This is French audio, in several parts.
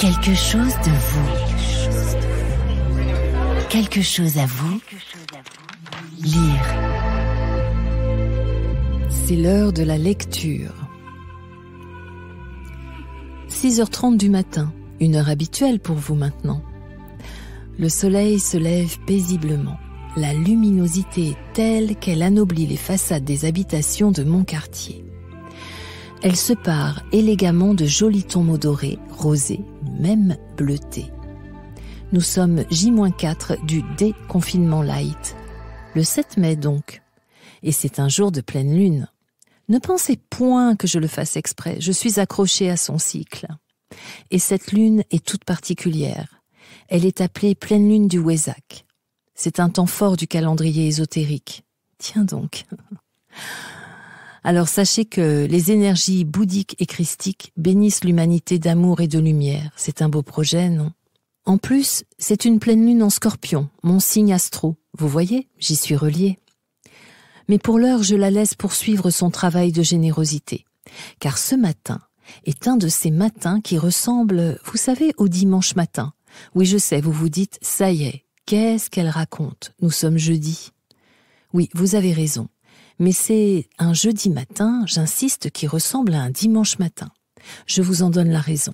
Quelque chose de vous. Quelque chose à vous. Lire. C'est l'heure de la lecture. 6h30 du matin, une heure habituelle pour vous maintenant. Le soleil se lève paisiblement. La luminosité est telle qu'elle anoblit les façades des habitations de mon quartier. Elle se pare élégamment de jolis tons dorés, rosés, même bleutés. Nous sommes J-4 du déconfinement light. Le 7 mai donc. Et c'est un jour de pleine lune. Ne pensez point que je le fasse exprès, je suis accrochée à son cycle. Et cette lune est toute particulière. Elle est appelée pleine lune du Wesak. C'est un temps fort du calendrier ésotérique. Tiens donc. Alors sachez que les énergies bouddhiques et christiques bénissent l'humanité d'amour et de lumière. C'est un beau projet, non ? En plus, c'est une pleine lune en Scorpion, mon signe astro. Vous voyez, j'y suis reliée. Mais pour l'heure, je la laisse poursuivre son travail de générosité. Car ce matin est un de ces matins qui ressemblent, vous savez, au dimanche matin. Oui, je sais, vous vous dites, ça y est, qu'est-ce qu'elle raconte ? Nous sommes jeudi. Oui, vous avez raison. Mais c'est un jeudi matin, j'insiste, qui ressemble à un dimanche matin. Je vous en donne la raison.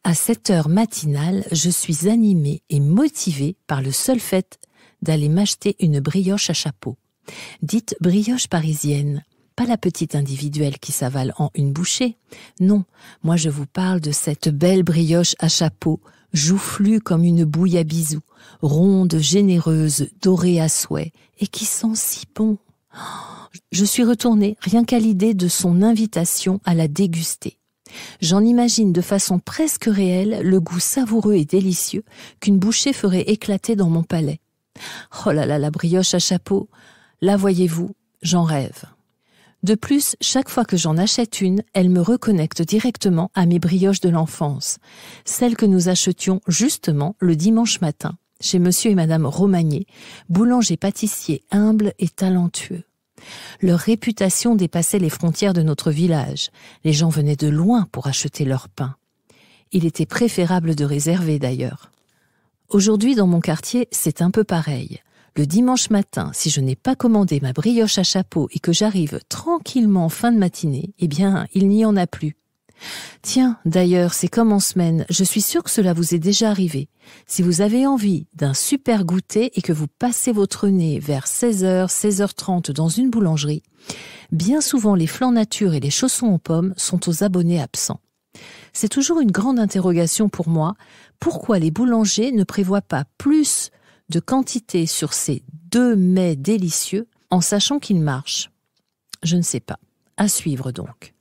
À cette heure matinale, je suis animée et motivée par le seul fait d'aller m'acheter une brioche à chapeau. Dite brioche parisienne, pas la petite individuelle qui s'avale en une bouchée. Non, moi je vous parle de cette belle brioche à chapeau, joufflue comme une bouille à bisous, ronde, généreuse, dorée à souhait, et qui sent si bon. Je suis retournée rien qu'à l'idée de son invitation à la déguster. J'en imagine de façon presque réelle le goût savoureux et délicieux qu'une bouchée ferait éclater dans mon palais. Oh là là, la brioche à chapeau, là voyez-vous, j'en rêve. De plus, chaque fois que j'en achète une, elle me reconnecte directement à mes brioches de l'enfance, celles que nous achetions justement le dimanche matin, chez monsieur et madame Romagné, boulanger-pâtissiers humbles et talentueux. Leur réputation dépassait les frontières de notre village. Les gens venaient de loin pour acheter leur pain. Il était préférable de réserver d'ailleurs. Aujourd'hui, dans mon quartier, c'est un peu pareil. Le dimanche matin, si je n'ai pas commandé ma brioche à chapeau et que j'arrive tranquillement en fin de matinée, eh bien, il n'y en a plus. Tiens, d'ailleurs, c'est comme en semaine, je suis sûre que cela vous est déjà arrivé. Si vous avez envie d'un super goûter et que vous passez votre nez vers 16h, 16h30 dans une boulangerie, bien souvent les flancs nature et les chaussons aux pommes sont aux abonnés absents. C'est toujours une grande interrogation pour moi, pourquoi les boulangers ne prévoient pas plus de quantité sur ces 2 mets délicieux en sachant qu'ils marchent ? Je ne sais pas. À suivre donc.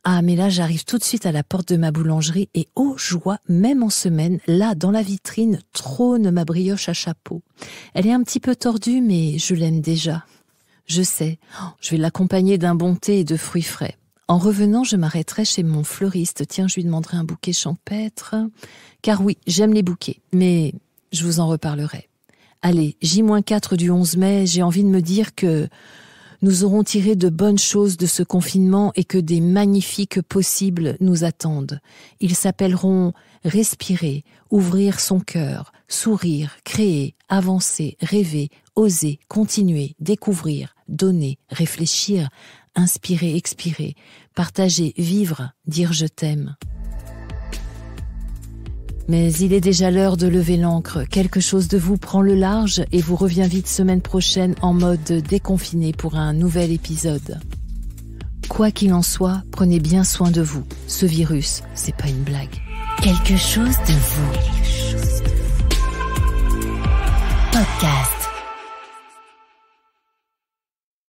Ah, mais là, j'arrive tout de suite à la porte de ma boulangerie et oh joie, même en semaine, là, dans la vitrine, trône ma brioche à chapeau. Elle est un petit peu tordue, mais je l'aime déjà. Je sais, je vais l'accompagner d'un bon thé et de fruits frais. En revenant, je m'arrêterai chez mon fleuriste. Tiens, je lui demanderai un bouquet champêtre. Car oui, j'aime les bouquets, mais je vous en reparlerai. Allez, J-4 du 11 mai, j'ai envie de me dire que nous aurons tiré de bonnes choses de ce confinement et que des magnifiques possibles nous attendent. Ils s'appelleront respirer, ouvrir son cœur, sourire, créer, avancer, rêver, oser, continuer, découvrir, donner, réfléchir, inspirer, expirer, partager, vivre, dire je t'aime. Mais il est déjà l'heure de lever l'ancre. Quelque chose de vous prend le large et vous revient vite semaine prochaine en mode déconfiné pour un nouvel épisode. Quoi qu'il en soit, prenez bien soin de vous. Ce virus, c'est pas une blague. Quelque chose de vous.